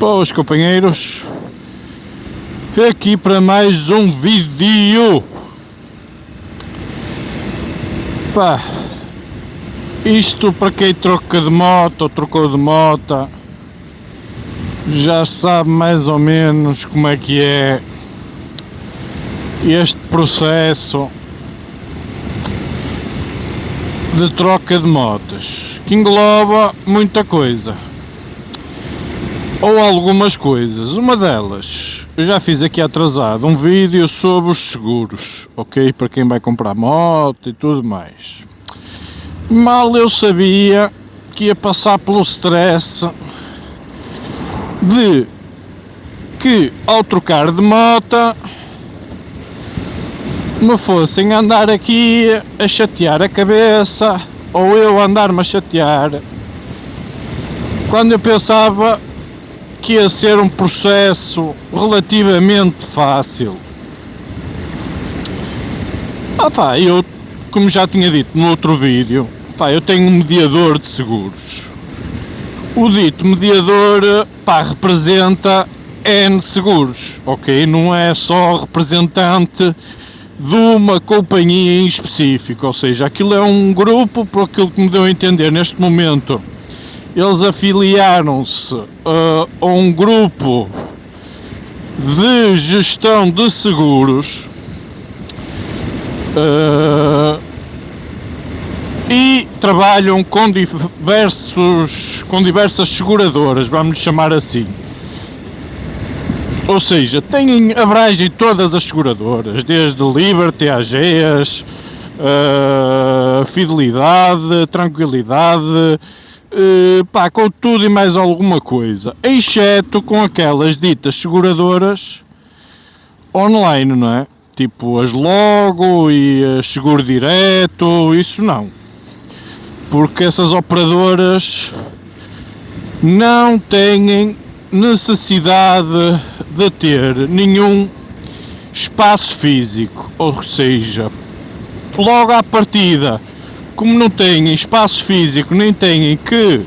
Boas, companheiros, aqui para mais um vídeo. Pá, isto para quem troca de moto ou trocou de moto já sabe mais ou menos como é que é este processo de troca de motas, que engloba muita coisa ou algumas coisas. Uma delas, eu já fiz aqui atrasado um vídeo sobre os seguros, ok? Para quem vai comprar moto e tudo mais. Mal eu sabia que ia passar pelo stress de que ao trocar de moto me fossem andar aqui a chatear a cabeça, ou eu andar-me a chatear, quando eu pensava que ia ser um processo relativamente fácil. Eu, como já tinha dito no outro vídeo, eu tenho um mediador de seguros. O dito mediador, representa N seguros, ok? Não é só representante de uma companhia em específico, ou seja, aquilo é um grupo, por aquilo que me deu a entender neste momento. Eles afiliaram-se a um grupo de gestão de seguros e trabalham com diversas seguradoras, vamos chamar assim. Ou seja, abrangem todas as seguradoras, desde Liberty, AGEAS, Fidelidade, Tranquilidade, com tudo e mais alguma coisa, exceto com aquelas ditas seguradoras online, não é? Tipo as Logo e as Seguro Direto, isso não. Porque essas operadoras não têm necessidade de ter nenhum espaço físico, ou seja, logo à partida, como não têm espaço físico, nem têm que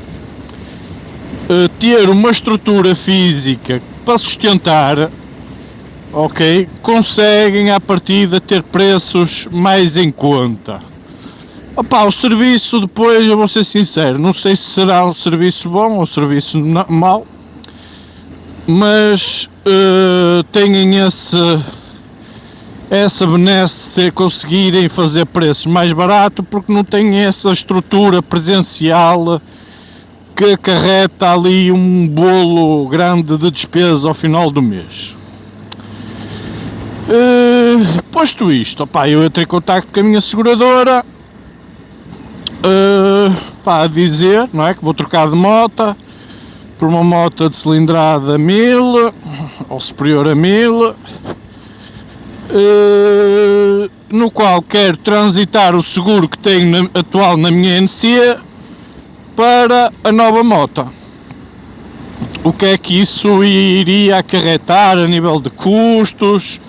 ter uma estrutura física para sustentar, ok, conseguem à partida ter preços mais em conta. O serviço depois, eu vou ser sincero, não sei se será um serviço bom ou um serviço mau, mas têm essa benesse de conseguirem fazer preços mais baratos, porque não têm essa estrutura presencial que acarreta ali um bolo grande de despesa ao final do mês. Posto isto, eu entrei em contacto com a minha seguradora a dizer, não é, que vou trocar de moto por uma moto de cilindrada 1000 ou superior a 1000, no qual quero transitar o seguro que tenho atual na minha NC para a nova moto. O que é que isso iria acarretar a nível de custos,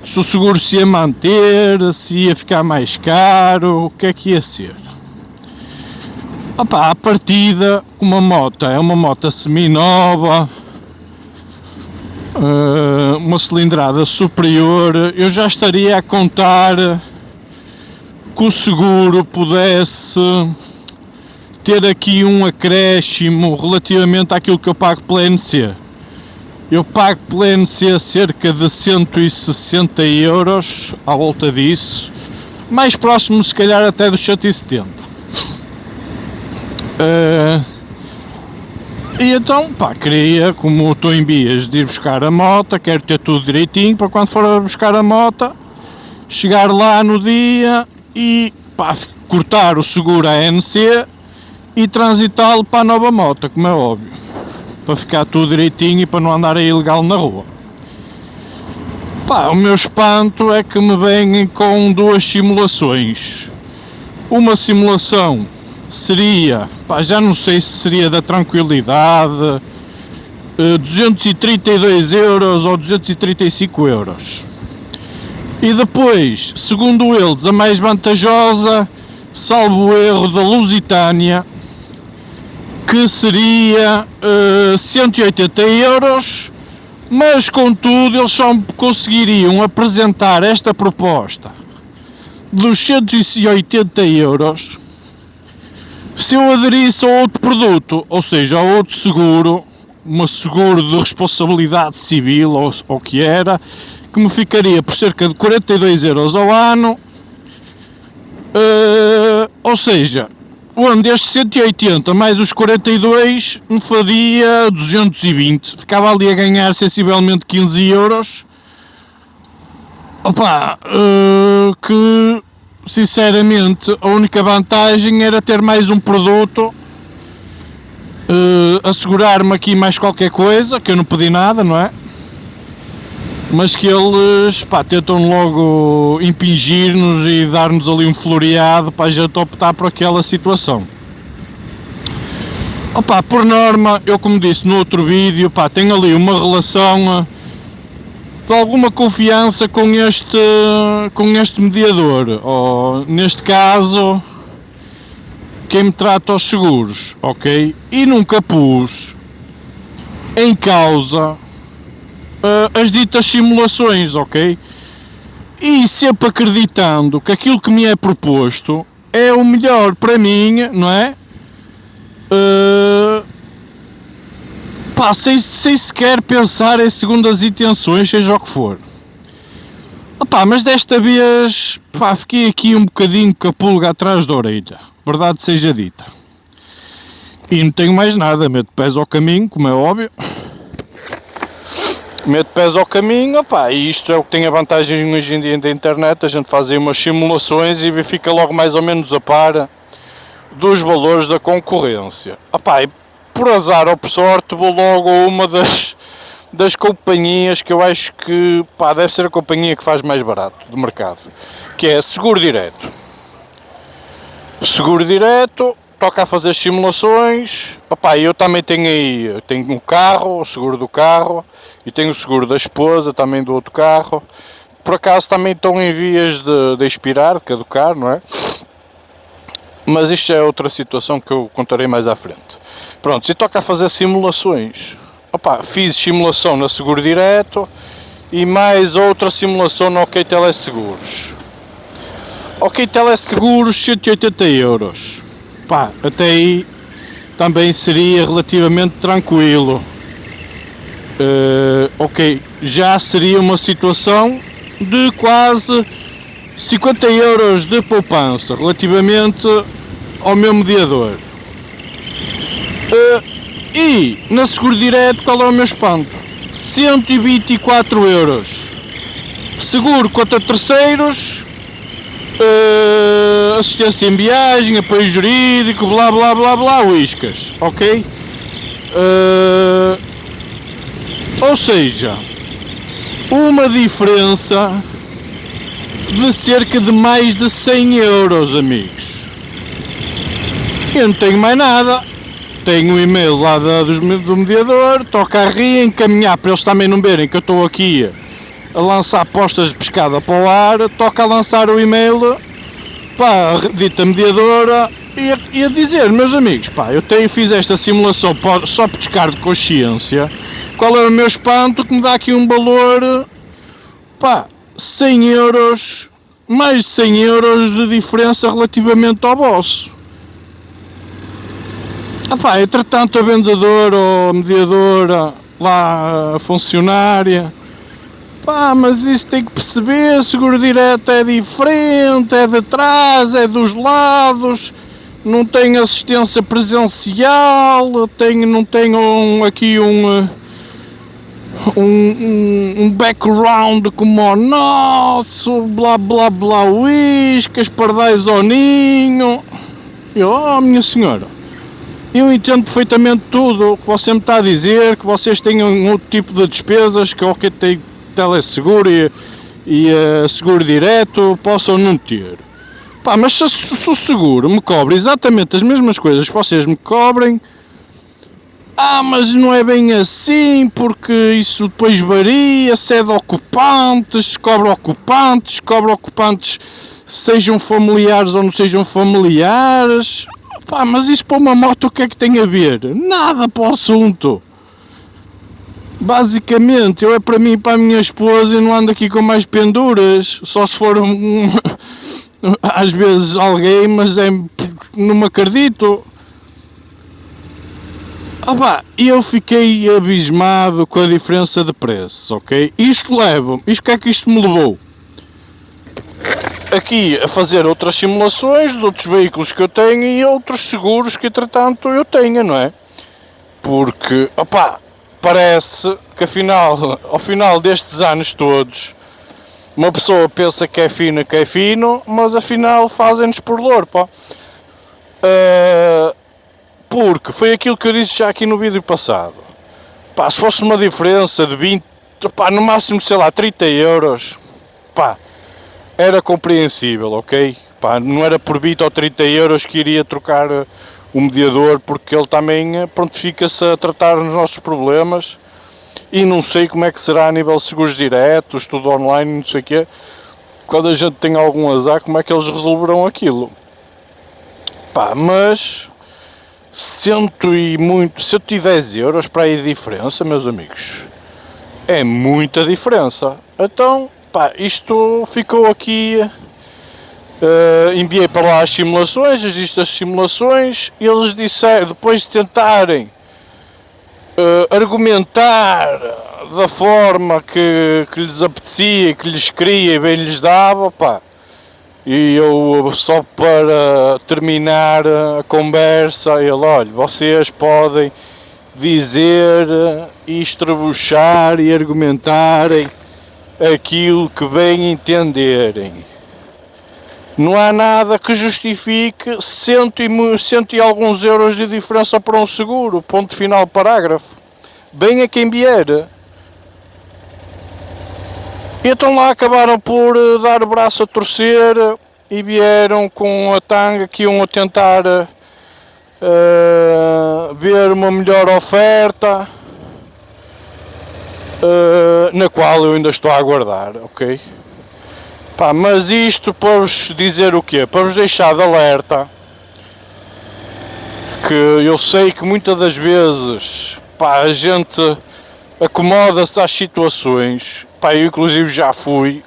se o seguro se ia manter, se ia ficar mais caro, o que é que ia ser? À partida, uma moto é uma moto semi-nova, uma cilindrada superior, eu já estaria a contar que o seguro pudesse ter aqui um acréscimo relativamente àquilo que eu pago pela NC. Eu pago pela NC cerca de 160 euros, à volta disso, mais próximo se calhar até dos 170. E então, queria, como estou em vias de ir buscar a moto, quero ter tudo direitinho para quando for a buscar a moto, chegar lá no dia e cortar o seguro à NC e transitá-lo para a nova moto, como é óbvio, para ficar tudo direitinho e para não andar ilegal na rua. O meu espanto é que me vêm com duas simulações. Uma simulação seria, já não sei se seria da Tranquilidade, 232 euros ou 235 euros. E depois, segundo eles, a mais vantajosa, salvo o erro, da Lusitânia, que seria 180 euros, mas contudo eles só conseguiriam apresentar esta proposta dos 180 euros se eu aderisse a outro produto, ou seja, a outro seguro, um seguro de responsabilidade civil, ou o que era, que me ficaria por cerca de 42 euros ao ano, ou seja, onde estes 180 mais os 42 me faria 220, ficava ali a ganhar sensivelmente 15 euros, opa, que sinceramente a única vantagem era ter mais um produto, assegurar-me aqui mais qualquer coisa, que eu não pedi nada, não é? Mas que eles, pá, tentam logo impingir-nos e dar-nos ali um floreado para a gente optar por aquela situação. Opa, por norma, eu como disse no outro vídeo, pá, tenho ali uma relação de alguma confiança com este mediador, ou neste caso, quem me trata os seguros, ok? E nunca pus em causa as ditas simulações, ok? E sempre acreditando que aquilo que me é proposto é o melhor para mim, não é? Pá, sem sequer pensar em segundas intenções, seja o que for. Opá, mas desta vez, pá, fiquei aqui um bocadinho com a pulga atrás da orelha, verdade seja dita. E não tenho mais nada, meto pés ao caminho, como é óbvio. Meto pés ao caminho, opá, e isto é o que tem a vantagem hoje em dia da internet, a gente faz aí umas simulações e fica logo mais ou menos a par dos valores da concorrência. Opá, e por azar ou por sorte vou logo a uma das companhias que eu acho que, pá, deve ser a companhia que faz mais barato do mercado, que é Seguro Direto. Seguro Direto, toca a fazer simulações. Opá, eu também tenho um carro, o seguro do carro, e tenho o seguro da esposa, também do outro carro. Por acaso também estão em vias de expirar, de caducar, não é? Mas isto é outra situação que eu contarei mais à frente. Pronto, e toca a fazer simulações. Opa, fiz simulação na Seguro Direto e mais outra simulação no OK Teleseguros. OK Teleseguros, 180 euros. Pá, até aí também seria relativamente tranquilo. Ok, já seria uma situação de quase 50 euros de poupança relativamente ao meu mediador. E na Seguro Direto, qual é o meu espanto? 124 euros. Seguro contra terceiros, assistência em viagem, apoio jurídico, blá blá blá blá, uiscas, ok? Ou seja, uma diferença de cerca de mais de 100 euros, amigos. Eu não tenho mais nada. Tenho um e-mail lá do mediador, toca a reencaminhar para eles também não verem que eu estou aqui a lançar postas de pescada para o ar, toca a lançar o e-mail para a dita mediadora e a dizer, meus amigos, pá, fiz esta simulação só por descargo de consciência, qual é o meu espanto que me dá aqui um valor, pá, 100 euros, mais de 100 euros de diferença relativamente ao vosso. Pá, entretanto a vendedora ou a mediadora, lá a funcionária, pá, mas isso tem que perceber, Seguro Direto é diferente, é de trás, é dos lados, não tem assistência presencial, não tem aqui um background como o nosso, blá blá blá, uiscas, pardais ao ninho. Oh, minha senhora, eu entendo perfeitamente tudo o que você me está a dizer, que vocês tenham outro tipo de despesas, que OK tem teleseguro e Seguro Direto possam não ter. Pá, mas se o seguro me cobre exatamente as mesmas coisas que vocês me cobrem, mas não é bem assim, porque isso depois varia, se é de ocupantes, cobra ocupantes, sejam familiares ou não sejam familiares. Pá, mas isso para uma moto o que é que tem a ver? Nada para o assunto. Basicamente, eu é para mim e para a minha esposa e não ando aqui com mais penduras. Só se for às vezes alguém, mas não me acredito. E eu fiquei abismado com a diferença de preços, ok? Isto que é que isto me levou? Aqui a fazer outras simulações dos outros veículos que eu tenho e outros seguros que entretanto eu tenho, não é? Porque, parece que ao final destes anos todos, uma pessoa pensa que é fino, mas afinal fazem-nos por louro, pá. Porque foi aquilo que eu disse já aqui no vídeo passado. Pá, se fosse uma diferença de 20, no máximo, sei lá, 30 euros, era compreensível, ok? Não era por 20 ou 30 euros que iria trocar o mediador, porque ele também prontifica-se a tratar os nossos problemas e não sei como é que será a nível de seguros diretos, tudo online, não sei o quê. Quando a gente tem algum azar, como é que eles resolverão aquilo? Mas 110 euros para aí de diferença, meus amigos, é muita diferença. Então, isto ficou aqui. Enviei para lá as simulações, as simulações, e eles disseram, depois de tentarem argumentar da forma que lhes apetecia, que lhes queria e bem lhes dava, e eu, só para terminar a conversa, olha, vocês podem dizer e estrebuchar e argumentarem aquilo que bem entenderem. Não há nada que justifique cento e alguns euros de diferença para um seguro. Ponto final, parágrafo. Bem a quem vier. E então lá acabaram por dar o braço a torcer e vieram com a tanga que iam a tentar ver uma melhor oferta, na qual eu ainda estou a aguardar, ok? Mas isto para vos dizer o quê? Para vos deixar de alerta, que eu sei que muitas das vezes a gente acomoda-se às situações, eu inclusive já fui,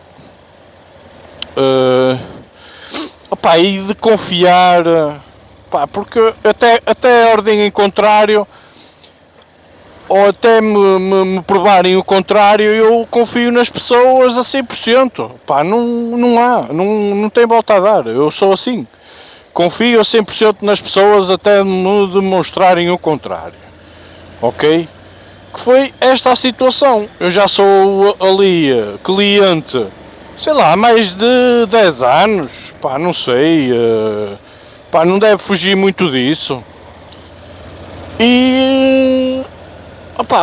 e de confiar, porque até a ordem em contrário, ou até me provarem o contrário, eu confio nas pessoas a 100%. Não tem volta a dar, eu sou assim. Confio a 100% nas pessoas até me demonstrarem o contrário. Ok? Que foi esta a situação. Eu já sou ali cliente, sei lá, há mais de 10 anos. Não sei. Não deve fugir muito disso. E...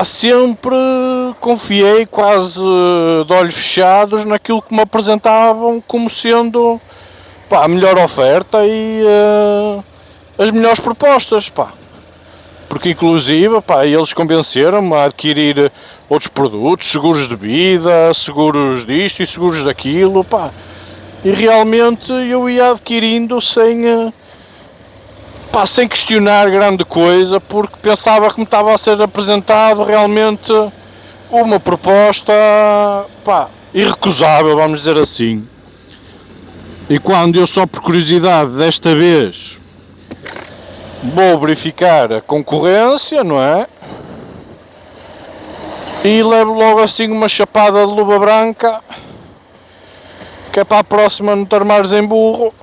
sempre confiei quase de olhos fechados naquilo que me apresentavam como sendo a melhor oferta e as melhores propostas, porque inclusive eles convenceram-me a adquirir outros produtos, seguros de vida, seguros disto e seguros daquilo, e realmente eu ia adquirindo sem questionar grande coisa, porque pensava que me estava a ser apresentado realmente uma proposta irrecusável, vamos dizer assim. E quando eu, só por curiosidade, desta vez vou verificar a concorrência, não é? E levo logo assim uma chapada de luva branca, que é para a próxima não te armares em burro.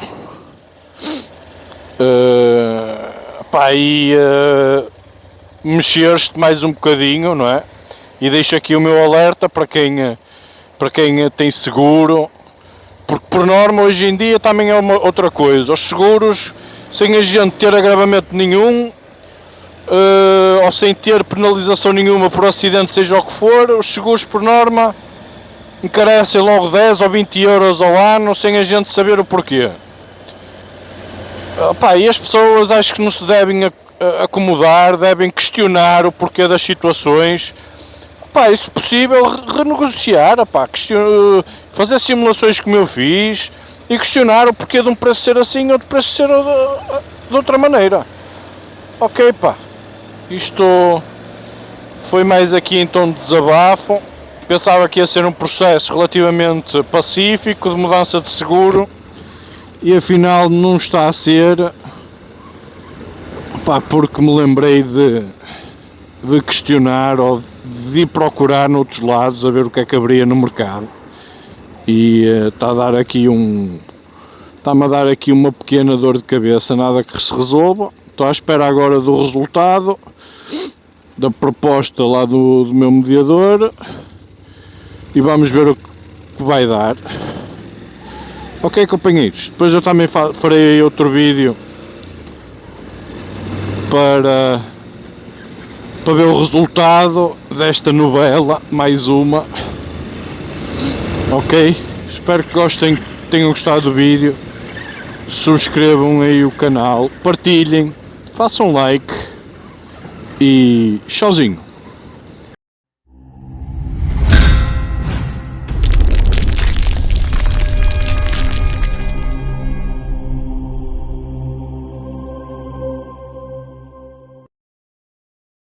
Mexer-te mais um bocadinho, não é? E deixo aqui o meu alerta para quem tem seguro, porque por norma hoje em dia também é outra coisa. Os seguros, sem a gente ter agravamento nenhum, ou sem ter penalização nenhuma por acidente, seja o que for, os seguros por norma encarecem logo 10 ou 20 euros ao ano sem a gente saber o porquê. E as pessoas acho que não se devem acomodar, devem questionar o porquê das situações. E se possível renegociar, fazer simulações como eu fiz e questionar o porquê de um preço ser assim ou de preço ser de de outra maneira. Ok, pá, isto foi mais aqui em tom de desabafo. Pensava que ia ser um processo relativamente pacífico de mudança de seguro e afinal não está a ser, pá, porque me lembrei de questionar ou de ir procurar noutros lados a ver o que é que haveria no mercado e está-me a dar aqui uma pequena dor de cabeça, nada que se resolva. Estou à espera agora do resultado da proposta lá do meu mediador e vamos ver o que vai dar. Ok, companheiros, depois eu também farei outro vídeo para ver o resultado desta novela, mais uma. Ok, espero que tenham gostado do vídeo. Subscrevam aí o canal, partilhem, façam like e tchauzinho.